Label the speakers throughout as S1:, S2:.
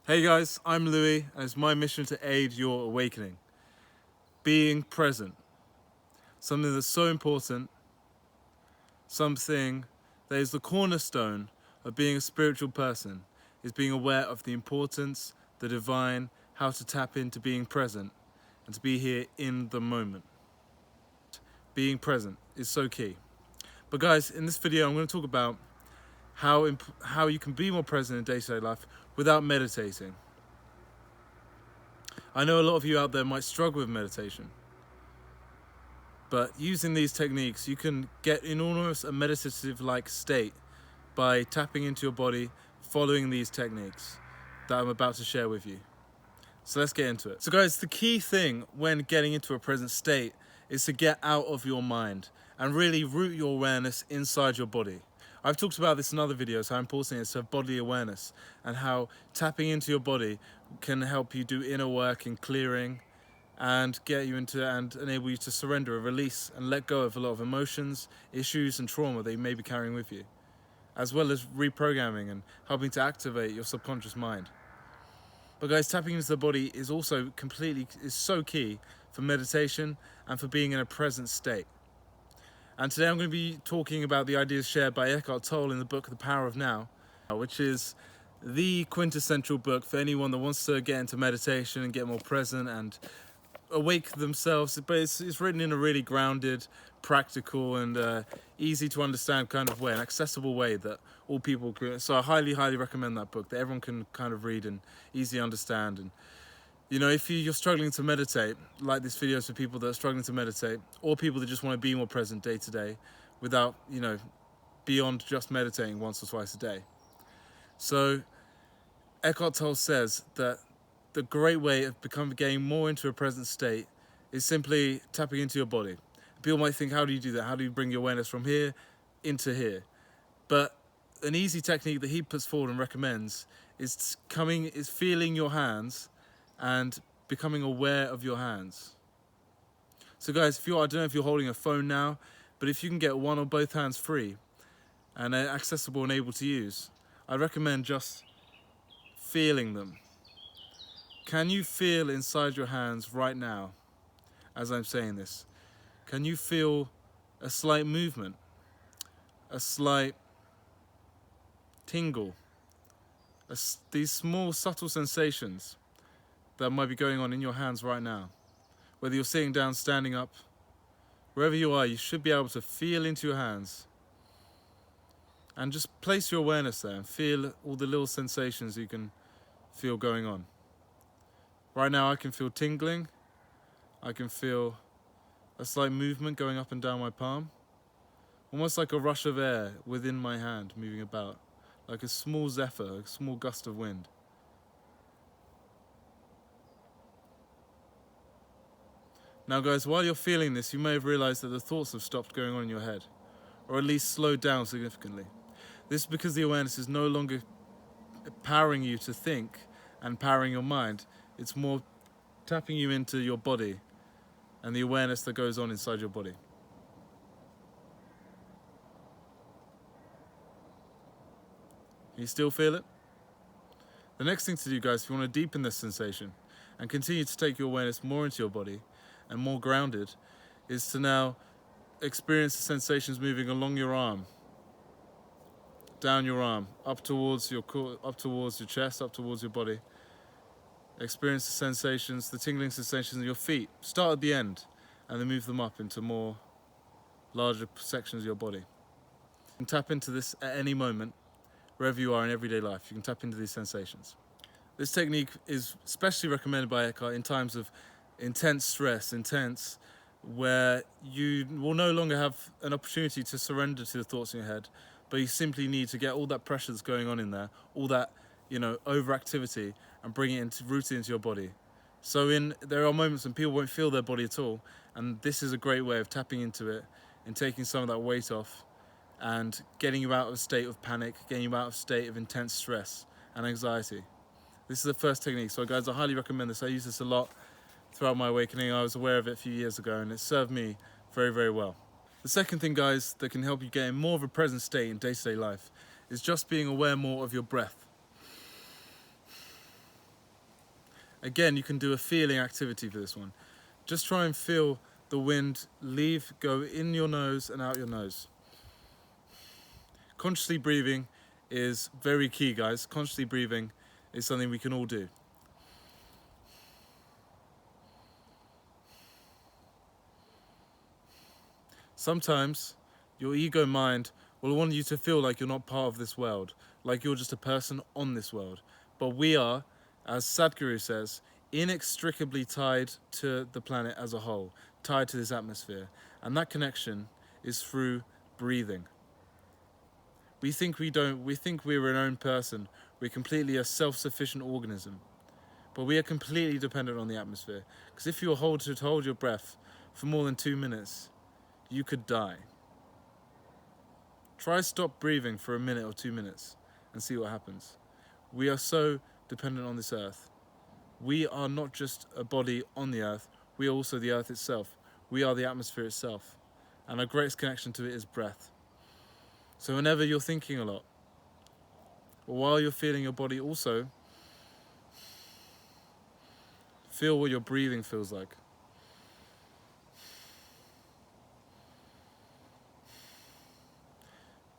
S1: Hey guys, I'm Louis, and it's my mission to aid your awakening. Being present. Something that's so important, something that is the cornerstone of being a spiritual person, is being aware of the importance, the divine, how to tap into being present, and to be here in the moment. Being present is so key. But guys, in this video I'm going to talk about how you can be more present in day-to-day life without meditating. I know a lot of you out there might struggle with meditation, but using these techniques you can get in almost a meditative-like state by tapping into your body, following these techniques that I'm about to share with you. So let's get into it. So guys, the key thing when getting into a present state is to get out of your mind and really root your awareness inside your body. I've talked about this in other videos, how important it is to have bodily awareness and how tapping into your body can help you do inner work in clearing and get you into and enable you to surrender and release and let go of a lot of emotions, issues and trauma that you may be carrying with you, as well as reprogramming and helping to activate your subconscious mind. But guys, tapping into the body is also so key for meditation and for being in a present state. And today I'm going to be talking about the ideas shared by Eckhart Tolle in the book The Power of Now, which is the quintessential book for anyone that wants to get into meditation and get more present and awake themselves. But it's written in a really grounded, practical and easy to understand kind of way, an accessible way that all people can. So I highly recommend that book that everyone can kind of read and easily understand. And you know, if you're struggling to meditate, like this video is for people that are struggling to meditate, or people that just want to be more present day to day without, beyond just meditating once or twice a day. So Eckhart Tolle says that the great way of getting more into a present state is simply tapping into your body. People might think, how do you do that? How do you bring your awareness from here into here? But an easy technique that he puts forward and recommends is feeling your hands and becoming aware of your hands. So guys, I don't know if you're holding a phone now, but if you can get one or both hands free and accessible and able to use, I recommend just feeling them. Can you feel inside your hands right now as I'm saying this? Can you feel a slight movement, a slight tingle, these small subtle sensations that might be going on in your hands right now? Whether you're sitting down, standing up, wherever you are, you should be able to feel into your hands and just place your awareness there and feel all the little sensations you can feel going on. Right now I can feel tingling, I can feel a slight movement going up and down my palm, almost like a rush of air within my hand moving about, like a small zephyr, a small gust of wind. Now guys, while you're feeling this, you may have realized that the thoughts have stopped going on in your head, or at least slowed down significantly. This is because the awareness is no longer powering you to think and powering your mind. It's more tapping you into your body and the awareness that goes on inside your body. Can you still feel it? The next thing to do, guys, if you want to deepen this sensation and continue to take your awareness more into your body and more grounded, is to now experience the sensations moving along your arm, down your arm, up towards your chest, up towards your body. Experience the sensations, the tingling sensations in your feet. Start at the end and then move them up into more larger sections of your body. You can tap into this at any moment, wherever you are in everyday life. You can tap into these sensations. This technique is especially recommended by Eckhart in times of intense stress, where you will no longer have an opportunity to surrender to the thoughts in your head, but you simply need to get all that pressure that's going on in there, all that overactivity, and bring it root it into your body. So there are moments when people won't feel their body at all, and this is a great way of tapping into it and taking some of that weight off and getting you out of a state of panic, getting you out of a state of intense stress and anxiety. This is the first technique. So guys, I highly recommend this. I use this a lot throughout my awakening. I was aware of it a few years ago and it served me very, very well. The second thing, guys, that can help you get in more of a present state in day-to-day life is just being aware more of your breath. Again, you can do a feeling activity for this one. Just try and feel the wind go in your nose and out your nose. Consciously breathing is very key, guys. Consciously breathing is something we can all do. Sometimes your ego mind will want you to feel like you're not part of this world, like you're just a person on this world. But we are, as Sadhguru says, inextricably tied to the planet as a whole, tied to this atmosphere. And that connection is through breathing. We think we're our own person. We're completely a self-sufficient organism. But we are completely dependent on the atmosphere. Because if you were to hold your breath for more than 2 minutes, you could die. Try stop breathing for 1 minute or 2 minutes and see what happens. We are so dependent on this earth. We are not just a body on the earth, we are also the earth itself. We are the atmosphere itself. And our greatest connection to it is breath. So whenever you're thinking a lot, or while you're feeling your body, also feel what your breathing feels like.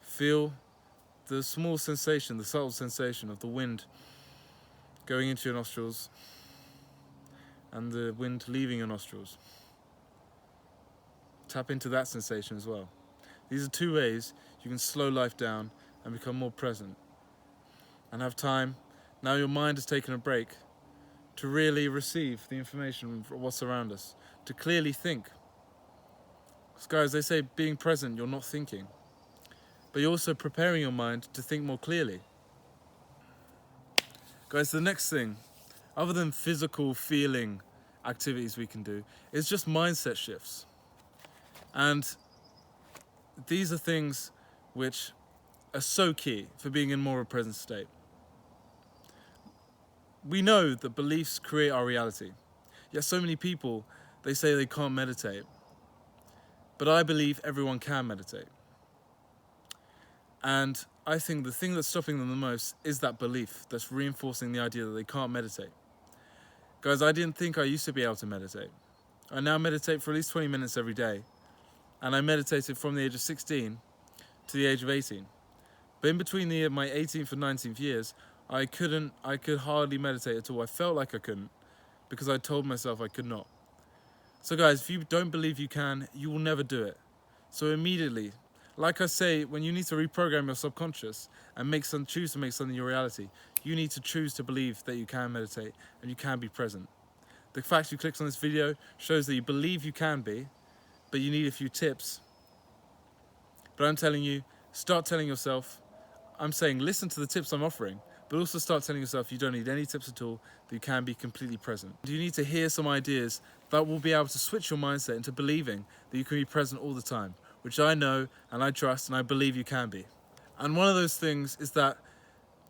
S1: Feel the small sensation, the subtle sensation of the wind going into your nostrils and the wind leaving your nostrils. Tap into that sensation as well. These are 2 ways you can slow life down and become more present. And have time, now your mind has taken a break, to really receive the information from what's around us, to clearly think. Because guys, they say being present, you're not thinking. But you're also preparing your mind to think more clearly. Guys, the next thing, other than physical feeling activities we can do, is just mindset shifts. And these are things which are so key for being in more of a present state. We know that beliefs create our reality. Yet so many people, they say they can't meditate. But I believe everyone can meditate. And I think the thing that's stopping them the most is that belief that's reinforcing the idea that they can't meditate. Guys, I didn't think I used to be able to meditate. I now meditate for at least 20 minutes every day. And I meditated from the age of 16 to the age of 18. But in between my 18th and 19th years, I could hardly meditate at all. I felt like I couldn't because I told myself I could not. So guys, if you don't believe you can, you will never do it. So immediately, like I say, when you need to reprogram your subconscious and choose to make something your reality, you need to choose to believe that you can meditate and you can be present. The fact you clicked on this video shows that you believe you can be, but you need a few tips. But I'm telling you, start telling yourself, I'm saying listen to the tips I'm offering, but also start telling yourself you don't need any tips at all, that you can be completely present. You need to hear some ideas that will be able to switch your mindset into believing that you can be present all the time, which I know and I trust and I believe you can be. And one of those things is that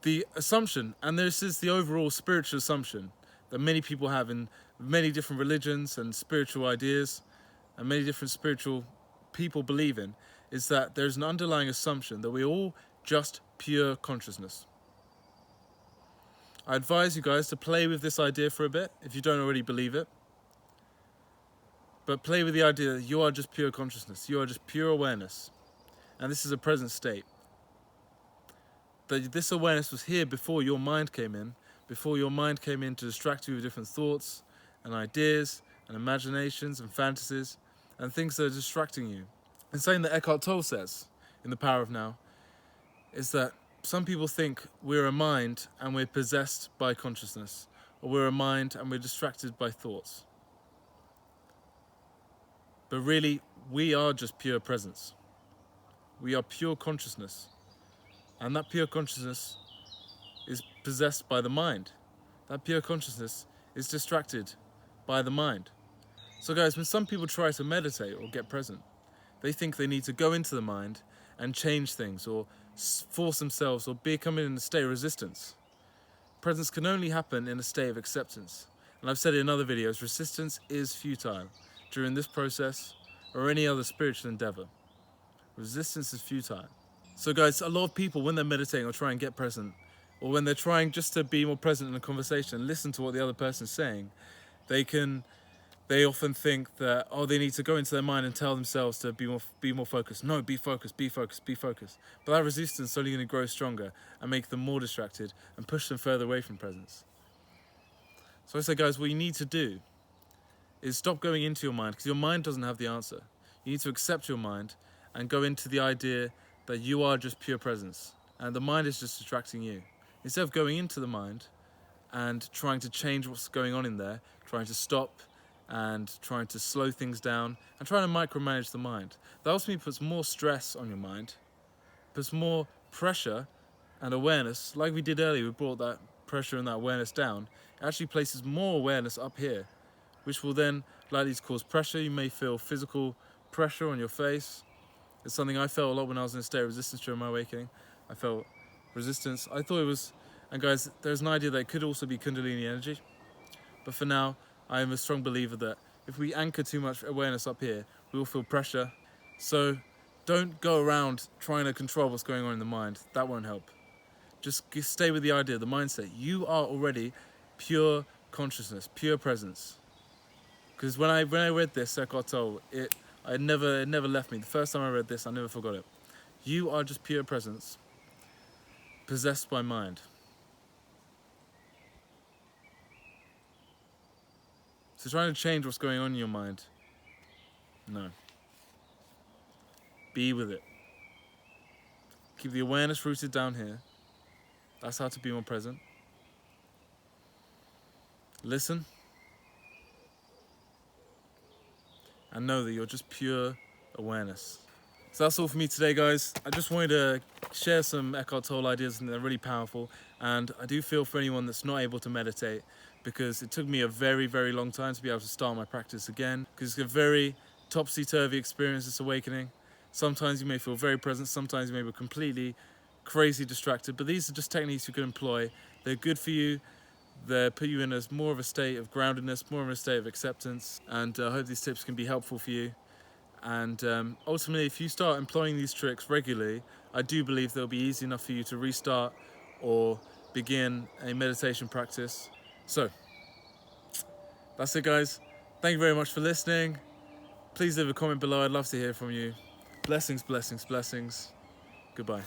S1: the assumption, and this is the overall spiritual assumption that many people have in many different religions and spiritual ideas and many different spiritual people believe in, is that there's an underlying assumption that we're all just pure consciousness. I advise you guys to play with this idea for a bit if you don't already believe it. But play with the idea that you are just pure consciousness, you are just pure awareness. And this is a present state. That this awareness was here before your mind came in to distract you with different thoughts and ideas and imaginations and fantasies and things that are distracting you. And something that Eckhart Tolle says in The Power of Now is that some people think we're a mind and we're possessed by consciousness, or we're a mind and we're distracted by thoughts. But really, we are just pure presence. We are pure consciousness. And that pure consciousness is possessed by the mind. That pure consciousness is distracted by the mind. So guys, when some people try to meditate or get present, they think they need to go into the mind and change things or force themselves or become in a state of resistance. Presence can only happen in a state of acceptance. And I've said it in other videos, resistance is futile during this process or any other spiritual endeavor. Resistance is futile. So guys, a lot of people when they're meditating or try and get present, or when they're trying just to be more present in a conversation and listen to what the other person's saying, they often think that, oh, they need to go into their mind and tell themselves to be more focused. No, be focused, be focused, be focused. But that resistance is only going to grow stronger and make them more distracted and push them further away from presence. So I say, guys, what you need to do is stop going into your mind, because your mind doesn't have the answer. You need to accept your mind and go into the idea that you are just pure presence and the mind is just distracting you. Instead of going into the mind and trying to change what's going on in there, trying to stop and trying to slow things down and trying to micromanage the mind. That ultimately puts more stress on your mind, puts more pressure and awareness. Like we did earlier, we brought that pressure and that awareness down. It actually places more awareness up here, which will then likely to cause pressure. You may feel physical pressure on your face. It's something I felt a lot when I was in a state of resistance during my awakening. I felt resistance. I thought it was, and guys, there's an idea that it could also be Kundalini energy. But for now, I am a strong believer that if we anchor too much awareness up here, we will feel pressure. So don't go around trying to control what's going on in the mind. That won't help. Just stay with the idea, the mindset. You are already pure consciousness, pure presence. Because when I read this, Eckhart Tolle, it never left me. The first time I read this, I never forgot it. You are just pure presence, possessed by mind. So trying to change what's going on in your mind, no. Be with it. Keep the awareness rooted down here. That's how to be more present. Listen. And know that you're just pure awareness. So that's all for me today, guys. I just wanted to share some Eckhart Tolle ideas, and they're really powerful. And I do feel for anyone that's not able to meditate, because it took me a very, very long time to be able to start my practice again, because it's a very topsy-turvy experience, this awakening. Sometimes you may feel very present, sometimes you may be completely crazy distracted, but these are just techniques you can employ. They're good for you. They put you in more of a state of groundedness, more of a state of acceptance, and I hope these tips can be helpful for you. And ultimately, if you start employing these tricks regularly, I do believe they'll be easy enough for you to restart or begin a meditation practice. So, that's it, guys. Thank you very much for listening. Please leave a comment below. I'd love to hear from you. Blessings, blessings, blessings. Goodbye.